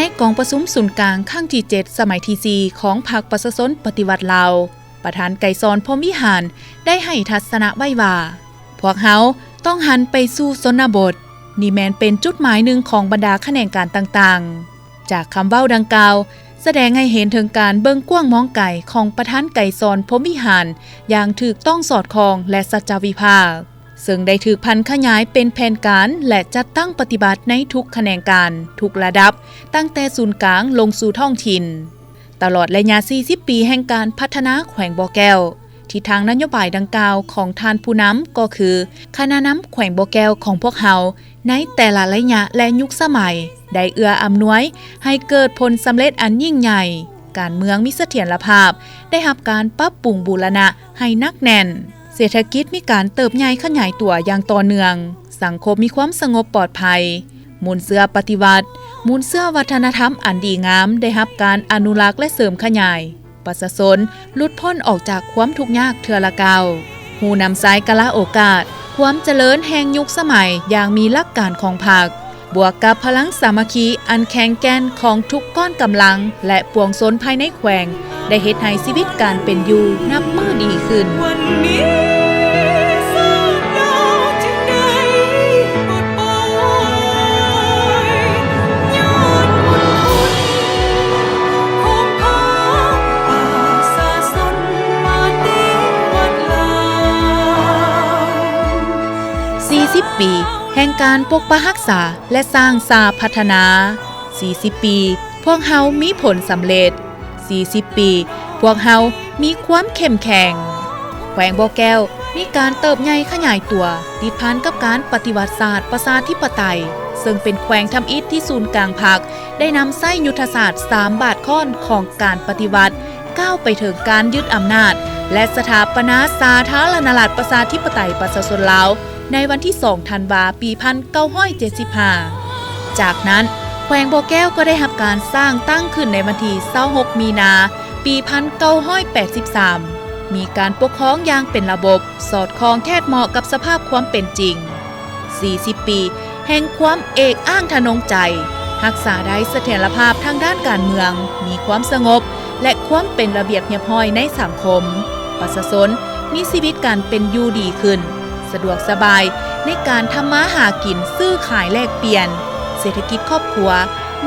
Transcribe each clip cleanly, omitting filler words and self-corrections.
ในกองประชุมศูนย์กลางครั้งที่7สมัยที่4ของพรรคประชาชนปฏิวัติลาวประธานไกรสอนพรหมวิหารได้ให้ทัศนะไว้ว่าพวกเฮาต้องหันไปสู่ชนบทนี่แม้นเป็นจุดหมายหนึ่งของบรรดาแขนงการต่างๆจากคำเว้าดังกล่าวแสดงให้เห็นถึงการเบิ่งกว้างมองไกลของประธานไกรสอนพรหมวิหารอย่างถูกต้องสอดคล้องและสัจจวิภาคซึ่งได้ถูกพันขยายเป็นแผนการและจัดตั้งปฏิบัติในทุกแขนงการทุกระดับตั้งแต่ศูนย์กลางลงสู่ท้องถิ่นตลอดระยะ40 ปีแห่งการพัฒนาแขวงบ่อแก้วที่ทางนโยบายดังกล่าวของท่านผู้นำก็คือคณะนำแขวงบ่อแก้วของพวกเฮาในแต่ละระยะและยุคสมัยได้เอื้ออำนวยให้เกิดผลสำเร็จอันยิ่งใหญ่การเมืองมีเสถียรภาพได้รับการปรับปรุงบูรณะให้หนักแน่นเศรษฐกิจมีการเติบใหญ่ขยายตัวอย่างต่อเนื่องสังคมมีความสงบปลอดภัยมูลเสื้อปฏิวัติมูลเสื้อวัฒนธรรมอันดีงามได้รับการอนุรักษ์และเสริมขยายประชาชนหลุดพ้นออกจากความทุกข์ยากเทื่อละเก่าหูนำสายกะละโอกาสความเจริญแห่งยุคสมัยอย่างมีหลักการของพรรคบวกกับพลังสามัคคีอันแข็งแกร่งของทุกก้อนกำลังและปวงชนภายในแขวงได้เฮ็ดให้ชีวิตการเป็นอยู่นับมื้อดีขึ้น40 ปีแห่งการปกปักรักษาและสร้างสาพัฒนา40 ปีพวกเฮามีผลสำเร็จ40 ปีพวกเฮามีความเข้มแข็งแขวงบ่อแก้วมีการเติบใหญ่ขยายตัวติดพันกับการปฏิวัติศาสตร์ประชาธิปไตยซึ่งเป็นแขวงทำอิฐที่ศูนย์กลางพรรคได้นำไส้ยุทธศาสตร์3 บาทค่อนของการปฏิวัติก้าวไปถึงการยึดอำนาจและสถาปนาสาธารณรัฐประชาธิปไตยประชาชนลาวในวันที่2 ธันวาคม ปี 1975 จากนั้นแขวงบ่อแก้วก็ได้รับการสร้างตั้งขึ้นในวันที่26 มีนา ปี 1983 มีการปกครองอย่างเป็นระบบสอดคล้องแทบเหมาะกับสภาพความเป็นจริง 40 ปีแห่งความเอกอ้างทะนงใจรักษาได้เสถียรภาพทางด้านการเมืองมีความสงบและความเป็นระเบียบเรียบร้อยในสังคมประชาชนมีชีวิตการเป็นอยู่ดีขึ้นสะดวกสบายในการทำมาหากินซื้อขายแลกเปลี่ยนเศรษฐกิจครอบครัว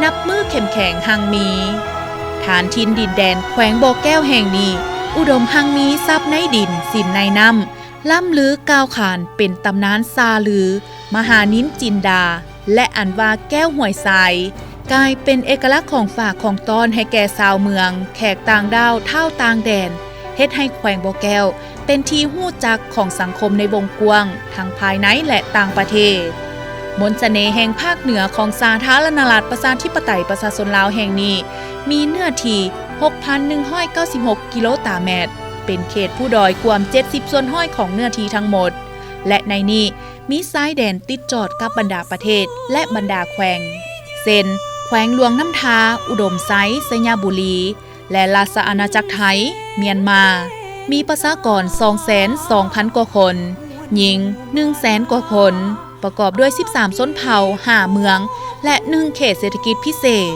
นับมือเข้มแข็งหังมีฐานทินดินแดนแขวงบ่อแก้วแห่งนี้อุดมหังมีทรัพย์ในดินสินในน้ำล่ำลือกาวขานเป็นตำนานซาลือมหานินจินดาและอันว่าแก้วห้วยทรายกลายเป็นเอกลักษณ์ของฝากของต้อนให้แก่ชาวเมืองแขกต่างดาวเท่าต่างแดนเฮ็ดให้แขวงบ่อแก้วเป็นที่ฮู้จักของสังคมในวงกว้างทั้งภายในและต่างประเทศมนต์เสน่ห์แห่งภาคเหนือของสาธารณรัฐประชาธิปไตยประชาชนลาวแห่งนี้มีเนื้อที่ 6,196 กิโลตารเมตรเป็นเขตผู้ดอยกว่า70 ส่วนห้อยของเนื้อที่ทั้งหมดและในนี้มีชายแดนติดจอดกับบรรดาประเทศและบรรดาแขวงเช่นแขวงหลวงน้ำทาอุดมไซสยบุรีและราชอาณาจักรไทยเมียนมามีประชากร 220,000 กว่าคนหญิง 100,000 กว่าคนประกอบด้วย13ชนเผ่า5เมืองและ1เขตเศรษฐกิจพิเศษ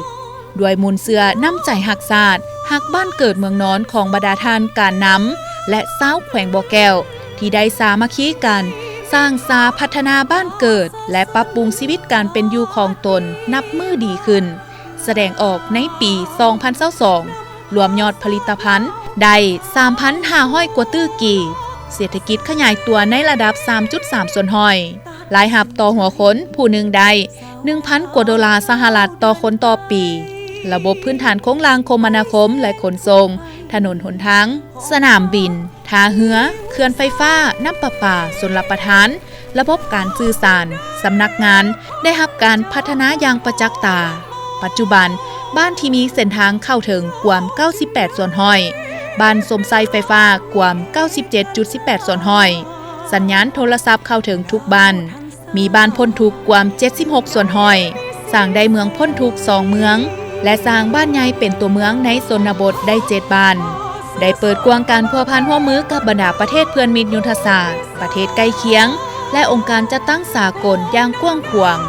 ด้วยมูลเสือน้ำใจหักชาติหักบ้านเกิดเมืองนอนของบรรดาท่านการน้ำและชาวแขวงบ่อแก้วที่ได้สามัคคีกันสร้างสาพัฒนาบ้านเกิดและปรับปรุงชีวิตการเป็นอยู่ของตนนับมือดีขึ้นแสดงออกในปี 2022 รวมยอดผลิตภัณฑ์ได้ 3,500 กว่าตื้อกีบเศรษฐกิจขยายตัวในระดับ 3.3 ส่วนห้อยรายรับต่อหัวคนผู้หนึ่งได้ 1,000 กว่าดอลลาร์สหรัฐต่อคนต่อปีระบบพื้นฐานโครงสร้างคมนาคมและขนส่งถนนหนทางสนามบินท่าเรือเขื่อนไฟฟ้าน้ำประปาชลประทานระบบการสื่อสารสำนักงานได้รับการพัฒนาอย่างประจักษ์ตาปัจจุบันบ้านที่มีเส้นทางเข้าถึงกว่า98 ส่วนห้อยบ้านสมไซไฟฟ้ากว่า 97.18 ส่วนห้อยสัญญาณโทรศัพท์เข้าถึงทุกบ้านมีบ้านพ้นทุกข์กว่า76 ส่วนห้อยสร้างได้เมืองพ้นทุกข์2 เมืองและสร้างบ้านใหญ่เป็นตัวเมืองในชนบทได้7 บ้านได้เปิดกว้างการพัวพันร่วมมือกับบรรดาประเทศเพื่อนมิตรยุทธศาสตร์ประเทศใกล้เคียงและองค์การจัดตั้งสากลอย่างกว้างขวาง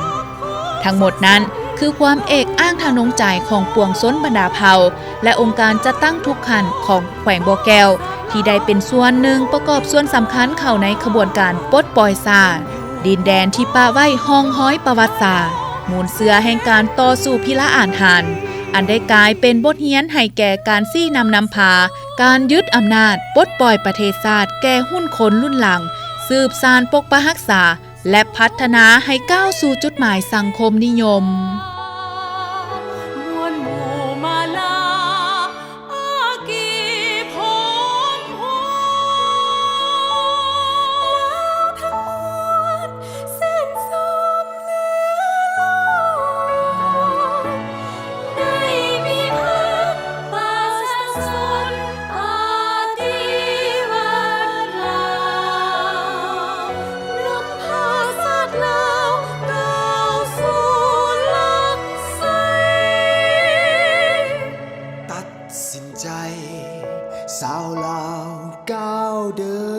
ทั้งหมดนั้น คือความเอกอ้างทานงใจของปวงซ้นบรรดาเผ่าและองค์การจัดตั้งทุกขันของแขวงบ่อแก้วที่ได้เป็นส่วนหนึ่งประกอบส่วนสำคัญเข้าในขบวนการปลดปล่อยซาดินแดนที่ป้าไว้ห้องห้อยประวัติศาสตร์มูลเสือแห่งการต่อสู้พิละอ่านหันอันได้กลายเป็นบทเรียนให้แก่การซี่นำพาการยึดอำนาจปลดปล่อยประเทศชาติแก่หุ้นคนรุ่นหลังสืบสานปกปักรักษาและพัฒนาให้ก้าวสู่จุดหมายสังคมนิยมสาวลาวก้าวเดิ